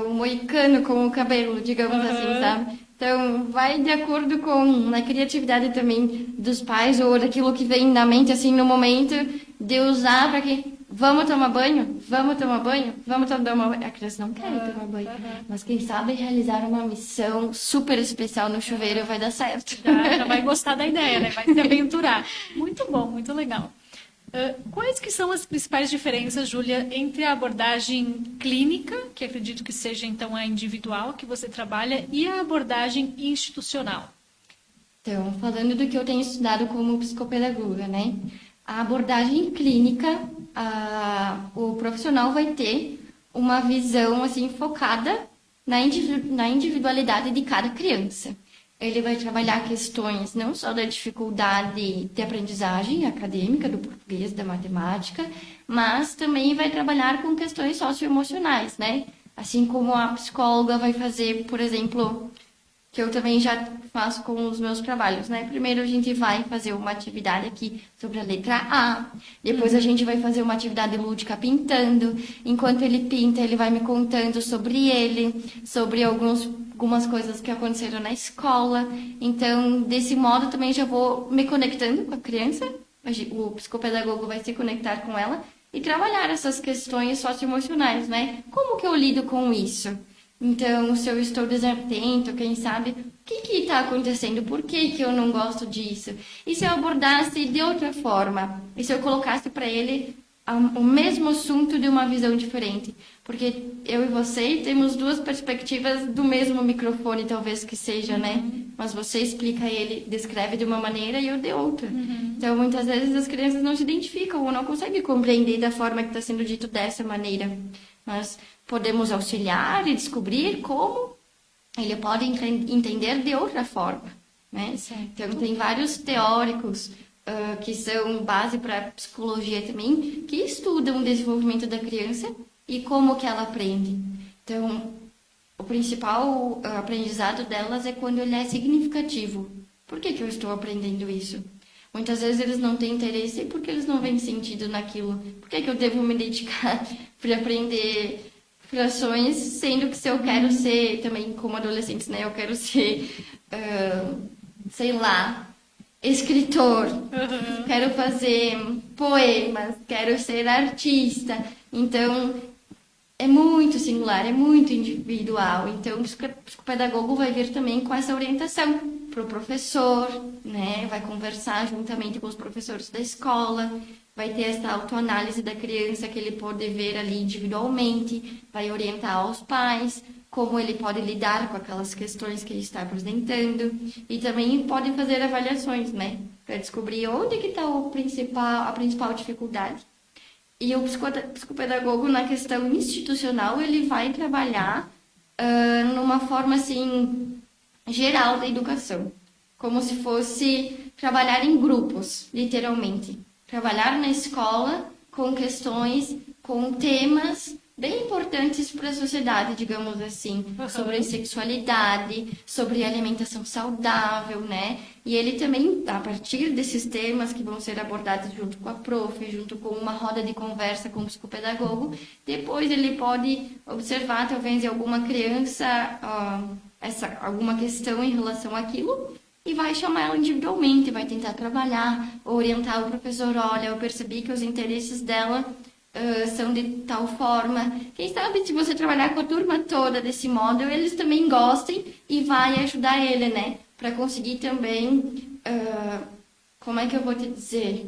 um moicano com o cabelo, digamos assim, sabe? Então, vai de acordo com a criatividade também dos pais ou daquilo que vem na mente, assim, no momento de usar para que... Vamos tomar banho? Vamos tomar banho? Vamos tomar banho? A criança não quer tomar banho. Mas quem sabe realizar uma missão super especial no chuveiro vai dar certo. Já vai gostar da ideia, né? Vai se aventurar. Muito bom, muito legal. Quais que são as principais diferenças, Júlia, entre a abordagem clínica, que acredito que seja então a individual que você trabalha, e a abordagem institucional? Então, falando do que eu tenho estudado como psicopedagoga, né? A abordagem clínica, o profissional vai ter uma visão assim focada na individualidade de cada criança. Ele vai trabalhar questões não só da dificuldade de aprendizagem acadêmica, do português, da matemática, mas também vai trabalhar com questões socioemocionais, né? Assim como a psicóloga vai fazer, por exemplo, que eu também já faço com os meus trabalhos, né? Primeiro a gente vai fazer uma atividade aqui sobre a letra A, depois a gente vai fazer uma atividade lúdica pintando. Enquanto ele pinta, ele vai me contando sobre ele, sobre algumas coisas que aconteceram na escola. Então, desse modo também já vou me conectando com a criança, o psicopedagogo vai se conectar com ela e trabalhar essas questões socioemocionais, né? Como que eu lido com isso? Então, se eu estou desatento, quem sabe, o que está acontecendo? Por que eu não gosto disso? E se eu abordasse de outra forma? E se eu colocasse para ele o mesmo assunto de uma visão diferente. Porque eu e você temos duas perspectivas do mesmo microfone, talvez que seja, né? Mas você explica ele, descreve de uma maneira e eu de outra. Então, muitas vezes as crianças não se identificam ou não conseguem compreender da forma que está sendo dito dessa maneira. Mas podemos auxiliar e descobrir como ele pode entender de outra forma, né? Então, tem vários teóricos que são base para psicologia também, que estudam o desenvolvimento da criança e como que ela aprende. Então, o principal aprendizado delas é quando ele é significativo. Por que que eu estou aprendendo isso? Muitas vezes eles não têm interesse porque eles não veem sentido naquilo. Por que que eu devo me dedicar para aprender frações, sendo que se eu quero ser, também como adolescentes, né? Eu quero ser, sei lá, escritor, quero fazer poemas, quero ser artista. Então, é muito singular, é muito individual. Então, o psicopedagogo vai vir também com essa orientação para o professor, né? Vai conversar juntamente com os professores da escola, vai ter essa autoanálise da criança que ele pode ver ali individualmente, vai orientar os pais, como ele pode lidar com aquelas questões que ele está apresentando, e também pode fazer avaliações, né? Para descobrir onde que está a principal dificuldade. E o psicopedagogo, na questão institucional, ele vai trabalhar numa forma, assim, geral da educação. Como se fosse trabalhar em grupos, literalmente. Trabalhar na escola com questões, com temas bem importantes para a sociedade, digamos assim, sobre sexualidade, sobre alimentação saudável, né? E ele também, a partir desses temas que vão ser abordados junto com a prof, junto com uma roda de conversa com o psicopedagogo, depois ele pode observar, talvez, em alguma criança, alguma questão em relação àquilo, e vai chamar ela individualmente, vai tentar trabalhar, orientar o professor, olha, eu percebi que os interesses dela são de tal forma. Quem sabe se você trabalhar com a turma toda desse modo, eles também gostem e vai ajudar ele, né? Para conseguir também, como é que eu vou te dizer?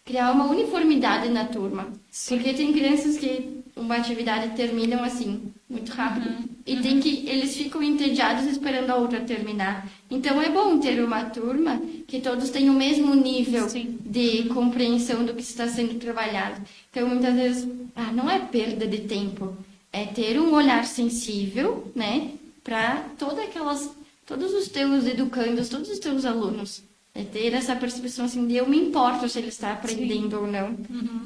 Criar uma uniformidade na turma. Sim. Porque tem crianças que uma atividade terminam assim, muito rápido. E tem que eles ficam entediados esperando a outra terminar. Então é bom ter uma turma que todos tenham o mesmo nível de compreensão do que está sendo trabalhado. Então muitas vezes, não é perda de tempo, é ter um olhar sensível, né, para todos os teus educandos, todos os teus alunos. É ter essa percepção assim de eu me importo se ele está aprendendo ou não.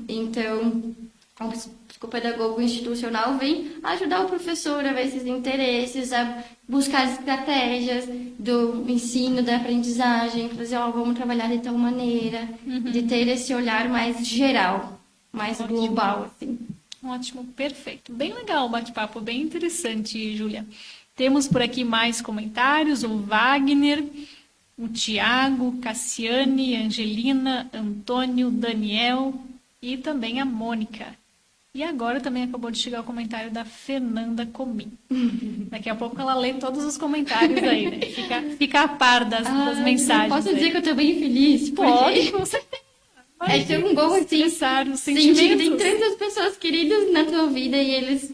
Então, o psicopedagogo institucional vem ajudar o professor a ver esses interesses, a buscar estratégias do ensino, da aprendizagem, fazer, vamos trabalhar de tal maneira, de ter esse olhar mais geral, mais global, assim. Ótimo, perfeito. Bem legal o bate-papo, bem interessante, Júlia. Temos por aqui mais comentários, o Wagner, o Tiago, Cassiane, Angelina, Antônio, Daniel e também a Mônica. E agora também acabou de chegar o comentário da Fernanda Comim. Daqui a pouco ela lê todos os comentários aí, né? Fica a par das mensagens. Posso dizer que eu estou bem feliz? Pode, com certeza. É tão bom assim, os sentimentos. Tem tantas pessoas queridas na tua vida e eles...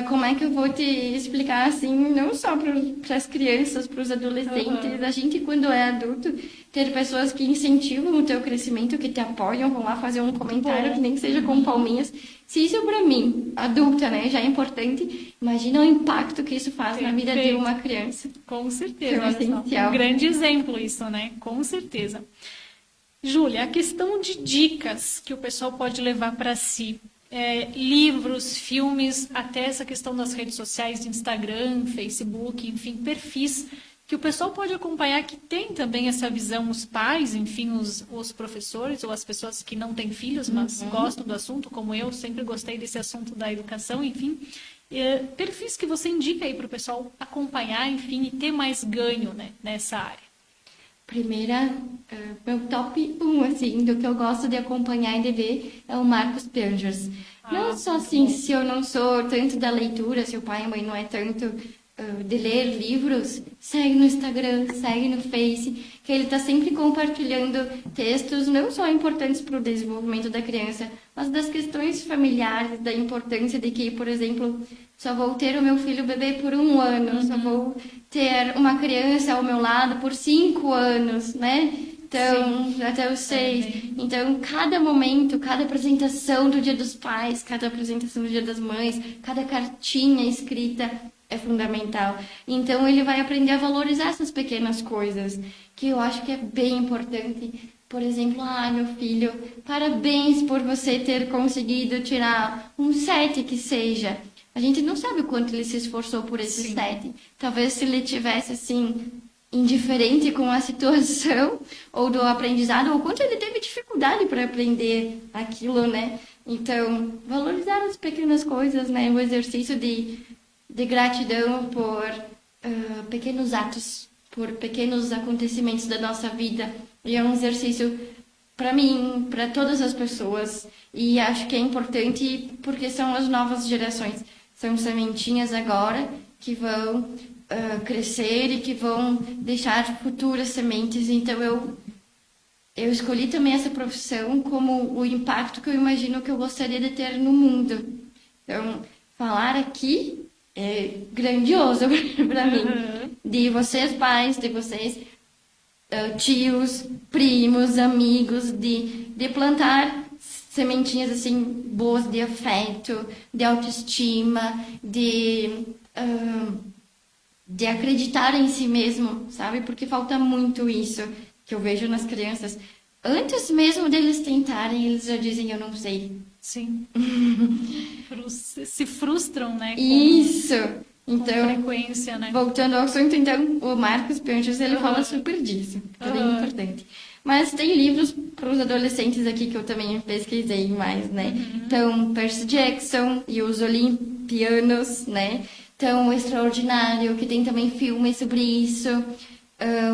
como é que eu vou te explicar, assim, não só para as crianças, para os adolescentes, a gente, quando é adulto, ter pessoas que incentivam o teu crescimento, que te apoiam, vão lá fazer um comentário, que nem que seja com palminhas. Se isso para mim, adulta, né, já é importante, imagina o impacto que isso faz na vida de uma criança. Com certeza. É essencial. Um grande exemplo isso, né? Com certeza. Júlia, a questão de dicas que o pessoal pode levar para si, livros, filmes, até essa questão das redes sociais, Instagram, Facebook, enfim, perfis que o pessoal pode acompanhar, que tem também essa visão, os pais, enfim, os professores ou as pessoas que não têm filhos, mas gostam do assunto, como eu, sempre gostei desse assunto da educação, enfim, perfis que você indica aí para o pessoal acompanhar, enfim, e ter mais ganho, né, nessa área. Primeira, meu top 1, assim, do que eu gosto de acompanhar e de ver é o Marcos Pergers. Não só assim, se eu não sou tanto da leitura, se o pai e a mãe não é tanto de ler livros, segue no Instagram, segue no Face, que ele está sempre compartilhando textos não só importantes para o desenvolvimento da criança, mas das questões familiares, da importância de que, por exemplo, só vou ter o meu filho bebê por 1 ano, só vou ter uma criança ao meu lado por 5 anos, né? Então, até os 6. Então, cada momento, cada apresentação do Dia dos Pais, cada apresentação do Dia das Mães, cada cartinha escrita é fundamental. Então, ele vai aprender a valorizar essas pequenas coisas, que eu acho que é bem importante. Por exemplo, meu filho, parabéns por você ter conseguido tirar um 7 que seja. A gente não sabe o quanto ele se esforçou por esse 7. Talvez se ele tivesse, assim, indiferente com a situação ou do aprendizado, ou quanto ele teve dificuldade para aprender aquilo, né? Então, valorizar as pequenas coisas, né? O exercício de gratidão por pequenos atos, por pequenos acontecimentos da nossa vida. E é um exercício para mim, para todas as pessoas. E acho que é importante porque são as novas gerações. São sementinhas agora que vão crescer e que vão deixar futuras sementes. Então, eu escolhi também essa profissão como o impacto que eu imagino que eu gostaria de ter no mundo. Então, falar aqui é grandioso para mim. De vocês pais, de vocês tios, primos, amigos, de plantar sementinhas assim boas de afeto, de autoestima, de acreditar em si mesmo, sabe? Porque falta muito isso que eu vejo nas crianças. Antes mesmo deles tentarem, eles já dizem, eu não sei. Sim. Se frustram, né? Isso! Então, com frequência, né? Voltando ao assunto, então, o Marcos Panchos, ele fala super disso, que é bem importante. Mas tem livros para os adolescentes aqui que eu também pesquisei mais, né? Então, Percy Jackson e os Olimpianos, né? Então, O Extraordinário, que tem também filmes sobre isso.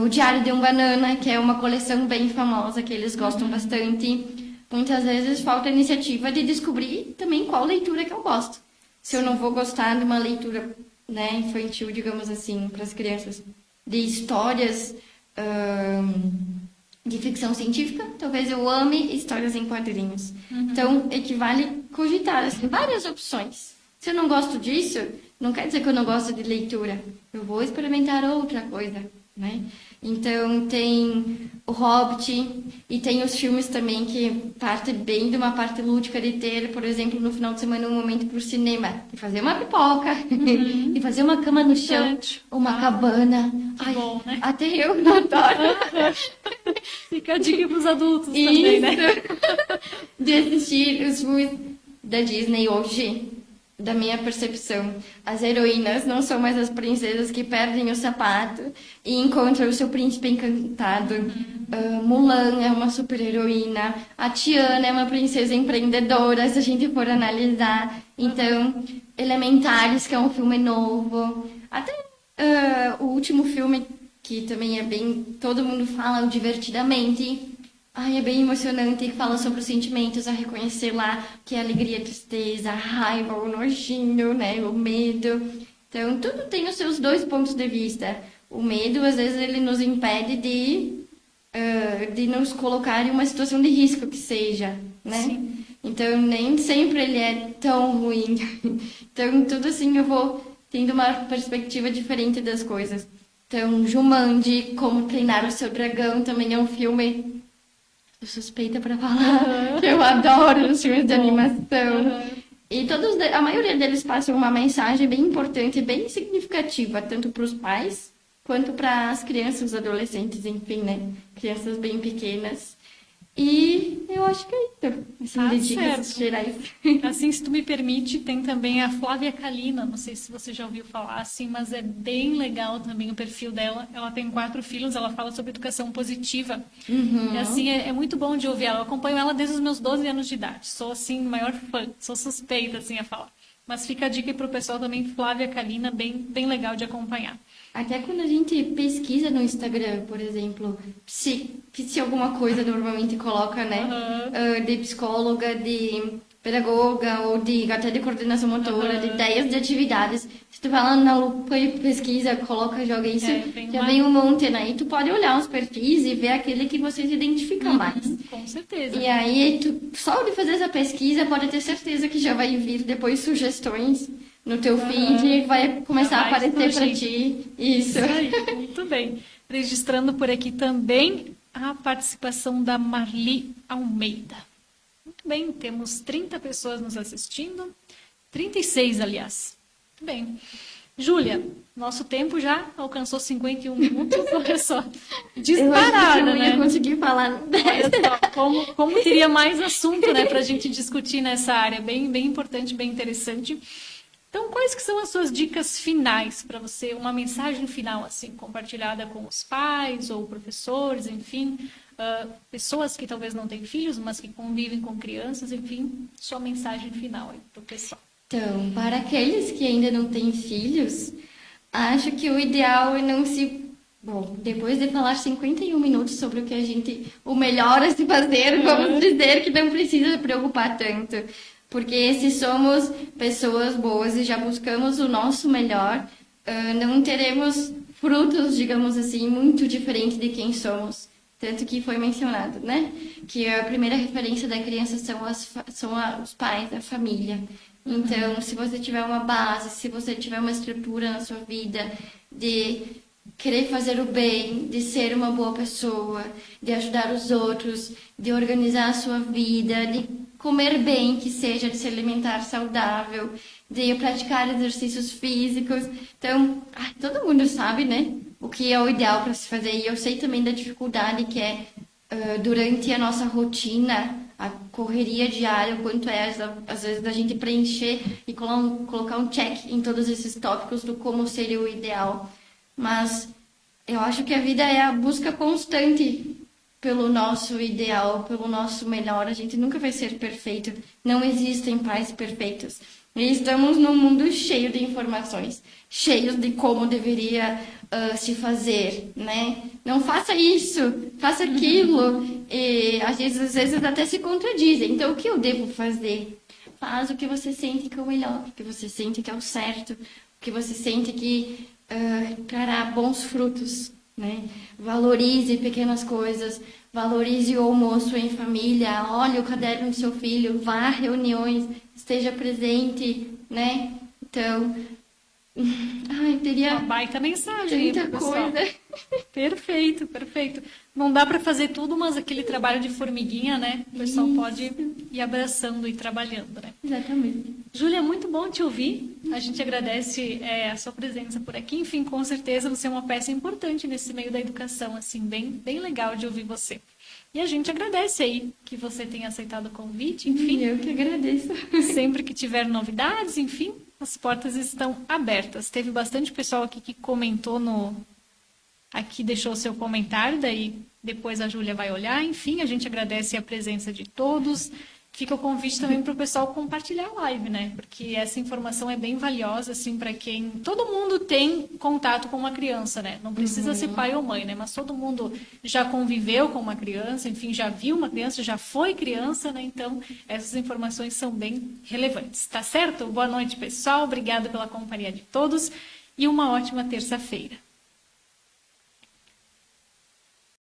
O Diário de um Banana, que é uma coleção bem famosa, que eles gostam bastante. Muitas vezes falta a iniciativa de descobrir também qual leitura que eu gosto. Se eu não vou gostar de uma leitura, né, infantil, digamos assim, para as crianças, de histórias de ficção científica, talvez eu ame histórias em quadrinhos. Então, equivale cogitar assim, várias opções. Se eu não gosto disso, não quer dizer que eu não gosto de leitura. Eu vou experimentar outra coisa, né? Então, tem o Hobbit e tem os filmes também que parte bem de uma parte lúdica de ter, por exemplo, no final de semana um momento para o cinema. E fazer uma pipoca, e fazer uma cama no chão, uma cabana. Que bom, né? Até eu adoro. Fica a dica para os adultos também, né? De assistir os filmes da Disney hoje. Da minha percepção, as heroínas não são mais as princesas que perdem o sapato e encontram o seu príncipe encantado. Mulan é uma super heroína. A Tiana é uma princesa empreendedora, se a gente for analisar. Então, Elementares, que é um filme novo. Até o último filme, que também é bem... Todo mundo fala, o Divertidamente. É bem emocionante, fala sobre os sentimentos, a reconhecer lá que é a alegria, a tristeza, a raiva, o nojinho, né, o medo. Então, tudo tem os seus dois pontos de vista. O medo, às vezes, ele nos impede de nos colocar em uma situação de risco que seja, né? Sim. Então, nem sempre ele é tão ruim. Então, tudo assim, eu vou tendo uma perspectiva diferente das coisas. Então, Jumanji, Como Treinar o Seu Dragão, também é um filme... suspeita para falar, que eu adoro os filmes de animação. E a maioria deles passam uma mensagem bem importante, bem significativa, tanto para os pais, quanto para as crianças, os adolescentes, enfim, né? Crianças bem pequenas. E eu acho que é isso, assim, de dicas gerais. Assim, se tu me permite, tem também a Flávia Kalina, não sei se você já ouviu falar, assim, mas é bem legal também o perfil dela. Ela tem 4 filhos, ela fala sobre educação positiva. E assim, é muito bom de ouvir ela. Eu acompanho ela desde os meus 12 anos de idade. Sou, assim, maior fã, sou suspeita, assim, a falar. Mas fica a dica aí pro pessoal também, Flávia Kalina, bem legal de acompanhar. Até quando a gente pesquisa no Instagram, por exemplo, se alguma coisa normalmente coloca, né? De psicóloga, de pedagoga ou até de coordenação motora, de ideias de atividades. Se tu vai lá na lupa e pesquisa, coloca, joga isso, já vem um monte, né? E tu pode olhar os perfis e ver aquele que você se identifica mais. Com certeza. E aí, só de fazer essa pesquisa, pode ter certeza que já vai vir depois sugestões no teu feed e vai começar a aparecer para ti. Isso. Aí, muito bem. Registrando por aqui também a participação da Marli Almeida. Muito bem, temos 30 pessoas nos assistindo. 36, aliás. Muito bem. Júlia, nosso tempo já alcançou 51 minutos, olha só. Disparada, eu né? Eu consegui falar. Olha só, como teria mais assunto, né, para a gente discutir nessa área. Bem, bem importante, bem interessante. Então, quais que são as suas dicas finais para você, uma mensagem final, assim, compartilhada com os pais ou professores, enfim, pessoas que talvez não têm filhos, mas que convivem com crianças, enfim, sua mensagem final aí para o pessoal. Então, para aqueles que ainda não têm filhos, acho que o ideal é não se... Bom, depois de falar 51 minutos sobre o melhor a se fazer, vamos dizer que não precisa se preocupar tanto. Porque se somos pessoas boas e já buscamos o nosso melhor, não teremos frutos, digamos assim, muito diferentes de quem somos. Tanto que foi mencionado, né? Que a primeira referência da criança são os pais, a família. Então, se você tiver uma base, se você tiver uma estrutura na sua vida de querer fazer o bem, de ser uma boa pessoa, de ajudar os outros, de organizar a sua vida, de comer bem, que seja de se alimentar saudável, de praticar exercícios físicos. Então, todo mundo sabe, né? O que é o ideal para se fazer. E eu sei também da dificuldade que é durante a nossa rotina, a correria diária, o quanto é, às vezes, da gente preencher e colocar um check em todos esses tópicos do como seria o ideal. Mas eu acho que a vida é a busca constante pelo nosso ideal, pelo nosso melhor. A gente nunca vai ser perfeito. Não existem pais perfeitos. E estamos num mundo cheio de informações, cheios de como deveria se fazer, né? Não faça isso, faça aquilo. E às vezes até se contradizem. Então, o que eu devo fazer? Faz o que você sente que é o melhor, o que você sente que é o certo, o que você sente que trará bons frutos, né? Valorize pequenas coisas, valorize o almoço em família, olhe o caderno do seu filho, vá a reuniões, esteja presente, né? Então, teria uma baita mensagem tanta pro pessoal. coisa. Perfeito, perfeito. Não dá para fazer tudo, mas aquele trabalho de formiguinha, né? O pessoal pode ir abraçando e trabalhando, né? Exatamente. Júlia, muito bom te ouvir. A gente agradece a sua presença por aqui. Enfim, com certeza você é uma peça importante nesse meio da educação, assim, bem, bem legal de ouvir você. E a gente agradece aí que você tenha aceitado o convite, enfim. Eu que agradeço. Sempre que tiver novidades, enfim, as portas estão abertas. Teve bastante pessoal aqui que comentou aqui deixou seu comentário, daí depois a Júlia vai olhar. Enfim, a gente agradece a presença de todos. Fica o convite também para o pessoal compartilhar a live, né? Porque essa informação é bem valiosa, assim, para quem... Todo mundo tem contato com uma criança, né? Não precisa ser pai ou mãe, né? Mas todo mundo já conviveu com uma criança, enfim, já viu uma criança, já foi criança, né? Então, essas informações são bem relevantes, tá certo? Boa noite, pessoal. Obrigada pela companhia de todos e uma ótima terça-feira.